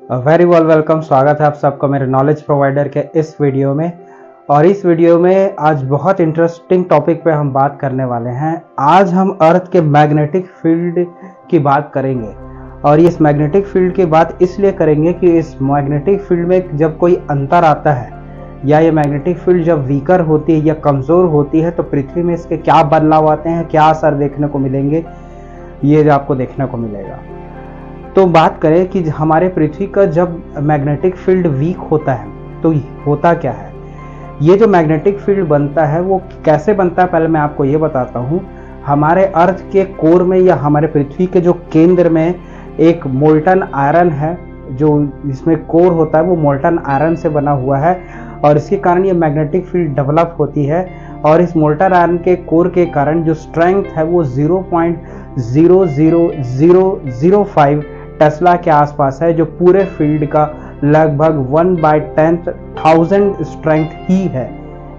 Very welcome. स्वागत है आप सबका मेरे नॉलेज प्रोवाइडर के इस वीडियो में। और इस वीडियो में आज बहुत इंटरेस्टिंग टॉपिक पे हम बात करने वाले हैं। आज हम अर्थ के मैग्नेटिक फील्ड की बात करेंगे। और इस मैग्नेटिक फील्ड की बात इसलिए करेंगे कि इस मैग्नेटिक फील्ड में जब कोई अंतर आता है या ये मैग्नेटिक फील्ड जब वीकर होती है या कमज़ोर होती है तो पृथ्वी में इसके क्या बदलाव आते हैं, क्या असर देखने को मिलेंगे, ये आपको देखने को मिलेगा। तो बात करें कि हमारे पृथ्वी का जब मैग्नेटिक फील्ड वीक होता है तो होता क्या है। ये जो मैग्नेटिक फील्ड बनता है वो कैसे बनता है, पहले मैं आपको ये बताता हूँ। हमारे अर्थ के कोर में या हमारे पृथ्वी के जो केंद्र में एक मोल्टन आयरन है, जो इसमें कोर होता है वो मोल्टन आयरन से बना हुआ है और इसके कारण ये मैग्नेटिक फील्ड डेवलप होती है। और इस मोल्टन आयरन के कोर के कारण जो स्ट्रेंथ है वो 0.00005 टेस्ला के आसपास है, जो पूरे फील्ड का लगभग 1/10,000 स्ट्रेंथ ही है।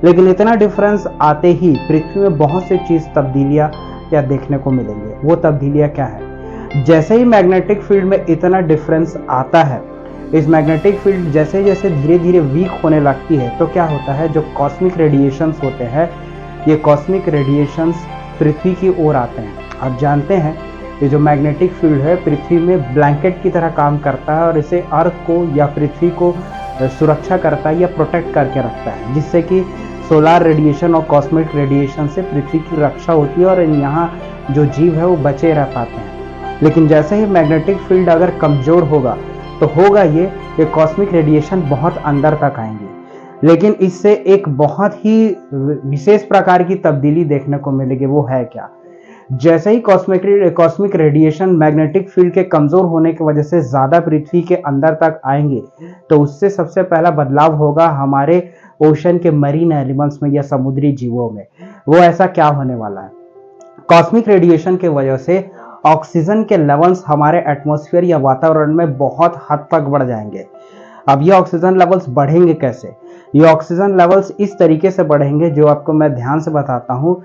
लेकिन इतना डिफरेंस आते ही पृथ्वी में बहुत सी चीज तब्दीलियां या देखने को मिलेंगी। वो तब्दीलियां क्या है? जैसे ही मैग्नेटिक फील्ड में इतना डिफरेंस आता है, इस मैग्नेटिक फील्ड जैसे जैसे धीरे धीरे वीक होने लगती है तो क्या होता है, जो कॉस्मिक रेडिएशंस होते हैं, ये कॉस्मिक रेडिएशंस पृथ्वी की ओर आते हैं। आप जानते हैं ये जो मैग्नेटिक फील्ड है पृथ्वी में ब्लैंकेट की तरह काम करता है और इसे अर्थ को या पृथ्वी को सुरक्षा करता है या प्रोटेक्ट करके रखता है, जिससे कि सोलार रेडिएशन और कॉस्मिक रेडिएशन से पृथ्वी की रक्षा होती है और यहाँ जो जीव है वो बचे रह पाते हैं। लेकिन जैसे ही मैग्नेटिक फील्ड अगर कमजोर होगा तो होगा ये कॉस्मिक रेडिएशन बहुत अंदर तक आएंगे। लेकिन इससे एक बहुत ही विशेष प्रकार की तब्दीली देखने को मिलेगी। वो है क्या? जैसे ही कॉस्मिक रेडिएशन मैग्नेटिक फील्ड के कमजोर होने की वजह से ज्यादा पृथ्वी के अंदर तक आएंगे तो उससे सबसे पहला बदलाव होगा हमारे ओशन के मरीन एनिमल्स में या समुद्री जीवों में। वो ऐसा क्या होने वाला है? कॉस्मिक रेडिएशन के वजह से ऑक्सीजन के लेवल्स हमारे एटमॉस्फेयर या वातावरण में बहुत हद तक बढ़ जाएंगे। अब ये ऑक्सीजन लेवल्स बढ़ेंगे कैसे? ये ऑक्सीजन लेवल्स इस तरीके से बढ़ेंगे, जो आपको मैं ध्यान से बताता हूँ।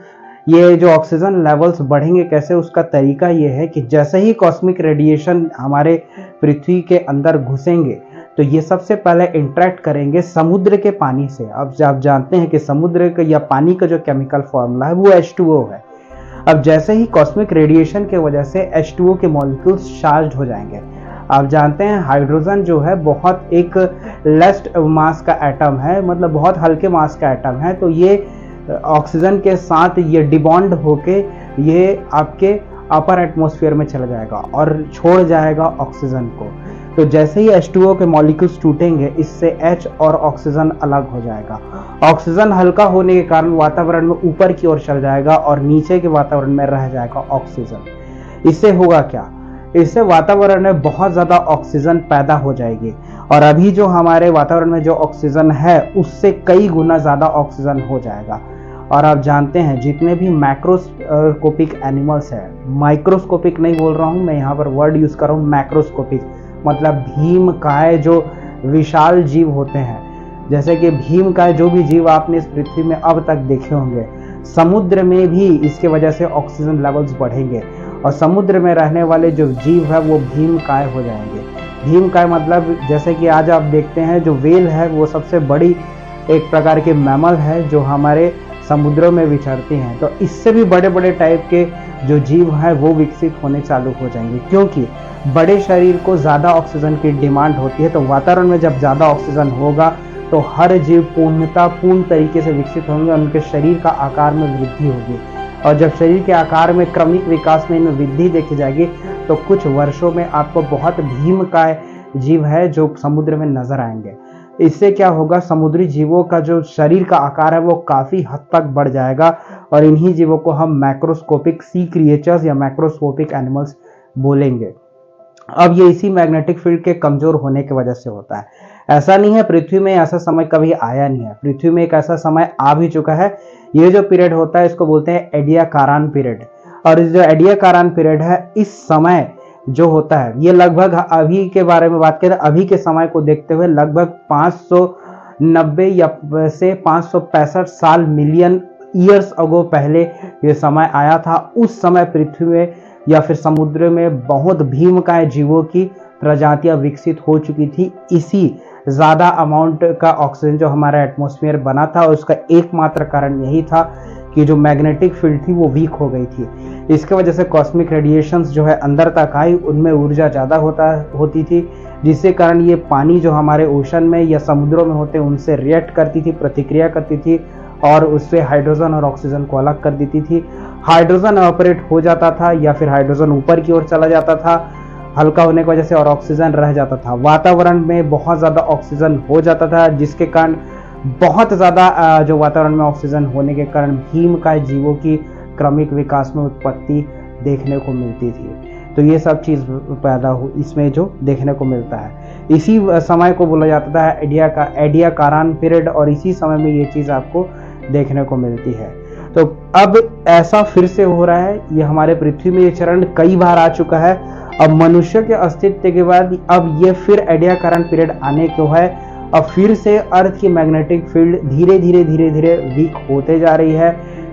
ये जो ऑक्सीजन लेवल्स बढ़ेंगे कैसे, उसका तरीका ये है कि जैसे ही कॉस्मिक रेडिएशन हमारे पृथ्वी के अंदर घुसेंगे तो ये सबसे पहले इंटरेक्ट करेंगे समुद्र के पानी से। अब आप जानते हैं कि समुद्र का या पानी का जो केमिकल फॉर्मूला है वो H2O है। अब जैसे ही कॉस्मिक रेडिएशन के वजह से H2O के मॉलिक्यूल्स चार्ज हो जाएंगे। आप जानते हैं हाइड्रोजन जो है बहुत एक लेस्ट मास का एटम है, मतलब बहुत हल्के मास का एटम है। तो ये ऑक्सीजन के साथ ये डिबॉन्ड होके ये आपके अपर एटमॉस्फेयर में चला जाएगा और छोड़ जाएगा ऑक्सीजन को। तो जैसे ही H2O के मॉलिक्यूल्स टूटेंगे, इससे H और ऑक्सीजन अलग हो जाएगा। ऑक्सीजन हल्का होने के कारण वातावरण में ऊपर की ओर चल जाएगा और नीचे के वातावरण में रह जाएगा ऑक्सीजन। इससे होगा क्या? इससे वातावरण में बहुत ज्यादा ऑक्सीजन पैदा हो जाएगी और अभी जो हमारे वातावरण में जो ऑक्सीजन है उससे कई गुना ज्यादा ऑक्सीजन हो जाएगा। और आप जानते हैं जितने भी मैक्रोस्कोपिक एनिमल्स हैं, माइक्रोस्कोपिक नहीं बोल रहा हूं मैं, यहाँ पर वर्ड यूज कर रहा हूँ मैक्रोस्कोपिक, मतलब भीमकाय जो विशाल जीव होते हैं। जैसे कि भीमकाय जो भी जीव आपने इस पृथ्वी में अब तक देखे होंगे, समुद्र में भी इसके वजह से ऑक्सीजन लेवल्स बढ़ेंगे और समुद्र में रहने वाले जो जीव है वो भीमकाय हो जाएंगे। भीमकाय मतलब जैसे कि आज आप देखते हैं जो व्हेल है वो सबसे बड़ी एक प्रकार के मैमल है जो हमारे समुद्रों में विचरती हैं। तो इससे भी बड़े बड़े टाइप के जो जीव हैं वो विकसित होने चालू हो जाएंगे, क्योंकि बड़े शरीर को ज़्यादा ऑक्सीजन की डिमांड होती है। तो वातावरण में जब ज़्यादा ऑक्सीजन होगा तो हर जीव पूर्ण तरीके से विकसित होंगे, उनके शरीर का आकार में वृद्धि होगी। और जब शरीर के आकार में क्रमिक विकास में इनमें वृद्धि देखी जाएगी तो कुछ वर्षों में आपको बहुत भीमकाय जीव है जो समुद्र में नजर आएंगे। इससे क्या होगा, समुद्री जीवों का जो शरीर का आकार है वो काफी हद तक बढ़ जाएगा और इन्हीं जीवों को हम मैक्रोस्कोपिक सी क्रिएचर्स या मैक्रोस्कोपिक एनिमल्स बोलेंगे। अब ये इसी मैग्नेटिक फील्ड के कमजोर होने की वजह से होता है। ऐसा नहीं है पृथ्वी में ऐसा समय कभी आया नहीं है, पृथ्वी में एक ऐसा समय आ भी चुका है। ये जो पीरियड होता है इसको बोलते हैं एडियाकारान पीरियड। और इस जो एडियाकारान पीरियड है, इस समय जो होता है ये लगभग अभी के बारे में बात करें, अभी के समय को देखते हुए लगभग 590 या से 565 साल मिलियन ईयर्स अगो पहले ये समय आया था। उस समय पृथ्वी में या फिर समुद्र में बहुत भीमकाय जीवों की प्रजातियां विकसित हो चुकी थी। इसी ज़्यादा अमाउंट का ऑक्सीजन जो हमारा एटमॉस्फेयर बना था, उसका एकमात्र कारण यही था कि जो मैग्नेटिक फील्ड थी वो वीक हो गई थी। इसके वजह से कॉस्मिक रेडिएशंस जो है अंदर तक आई, उनमें ऊर्जा ज़्यादा होती थी, जिसके कारण ये पानी जो हमारे ओशन में या समुद्रों में होते हैं उनसे रिएक्ट करती थी, प्रतिक्रिया करती थी और उससे हाइड्रोजन और ऑक्सीजन को अलग कर देती थी। हाइड्रोजन ऑपरेट हो जाता था या फिर हाइड्रोजन ऊपर की ओर चला जाता था हल्का होने की वजह से, और ऑक्सीजन रह जाता था। वातावरण में बहुत ज़्यादा ऑक्सीजन हो जाता था, जिसके कारण बहुत ज़्यादा जो वातावरण में ऑक्सीजन होने के कारण भीमकाय जीवों की क्रमिक विकास में उत्पत्ति देखने को मिलती थी। तो ये सब चीज़ पैदा हो इसमें जो देखने को मिलता है। इसी समय को बोला जाता है एडियाकारान पीरियड, और इसी समय में ये चीज़ आपको देखने को मिलती है। तो अब ऐसा फिर से हो रहा है, ये हमारे पृथ्वी में ये चरण कई बार आ चुका है। अब मनुष्य के अस्तित्व के बाद अब ये फिर एडियाकारान पीरियड आने को है। अब फिर से अर्थ की मैग्नेटिक फील्ड धीरे धीरे वीक होते जा रही है।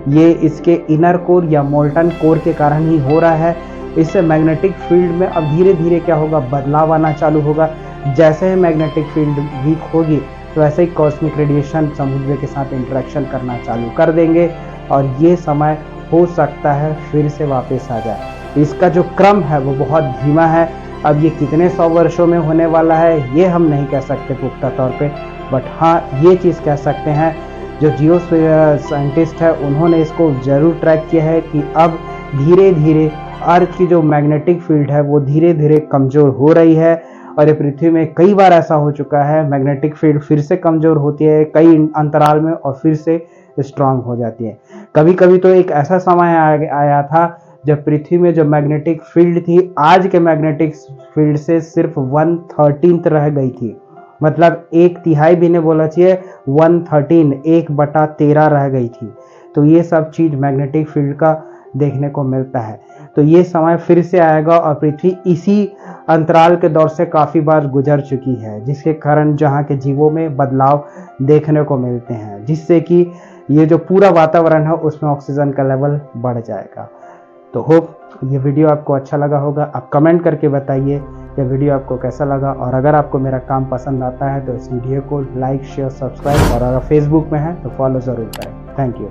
ये इसके इनर कोर या मोल्टन कोर के कारण ही हो रहा है। इससे मैग्नेटिक फील्ड में अब धीरे धीरे क्या होगा, बदलाव आना चालू होगा। जैसे ही मैग्नेटिक फील्ड वीक होगी तो वैसे ही कॉस्मिक रेडिएशन समुद्र के साथ इंटरेक्शन करना चालू कर देंगे और ये समय हो सकता है फिर से वापस आ जाए। इसका जो क्रम है वो बहुत धीमा है। अब ये कितने 100 वर्षों में होने वाला है ये हम नहीं कह सकते पुख्ता तौर पे, बट हाँ ये चीज़ कह सकते हैं, जो जियो साइंटिस्ट है उन्होंने इसको ज़रूर ट्रैक किया है कि अब धीरे धीरे अर्थ की जो मैग्नेटिक फील्ड है वो धीरे धीरे कमज़ोर हो रही है। और ये पृथ्वी में कई बार ऐसा हो चुका है, मैग्नेटिक फील्ड फिर से कमज़ोर होती है कई अंतराल में और फिर से स्ट्रांग हो जाती है। कभी कभी तो एक ऐसा समय आया था जब पृथ्वी में जो मैग्नेटिक फील्ड थी आज के मैग्नेटिक फील्ड से सिर्फ 1/13 रह गई थी। मतलब 1/3 भी नहीं बोला चाहिए, 1/13 1/13 रह गई थी। तो ये सब चीज़ मैग्नेटिक फील्ड का देखने को मिलता है। तो ये समय फिर से आएगा और पृथ्वी इसी अंतराल के दौर से काफ़ी बार गुजर चुकी है, जिसके कारण जहाँ के जीवों में बदलाव देखने को मिलते हैं, जिससे कि ये जो पूरा वातावरण है उसमें ऑक्सीजन का लेवल बढ़ जाएगा। तो होप ये वीडियो आपको अच्छा लगा होगा। आप कमेंट करके बताइए ये वीडियो आपको कैसा लगा, और अगर आपको मेरा काम पसंद आता है तो इस वीडियो को लाइक शेयर सब्सक्राइब, और अगर फेसबुक में है तो फॉलो ज़रूर करें। Thank you.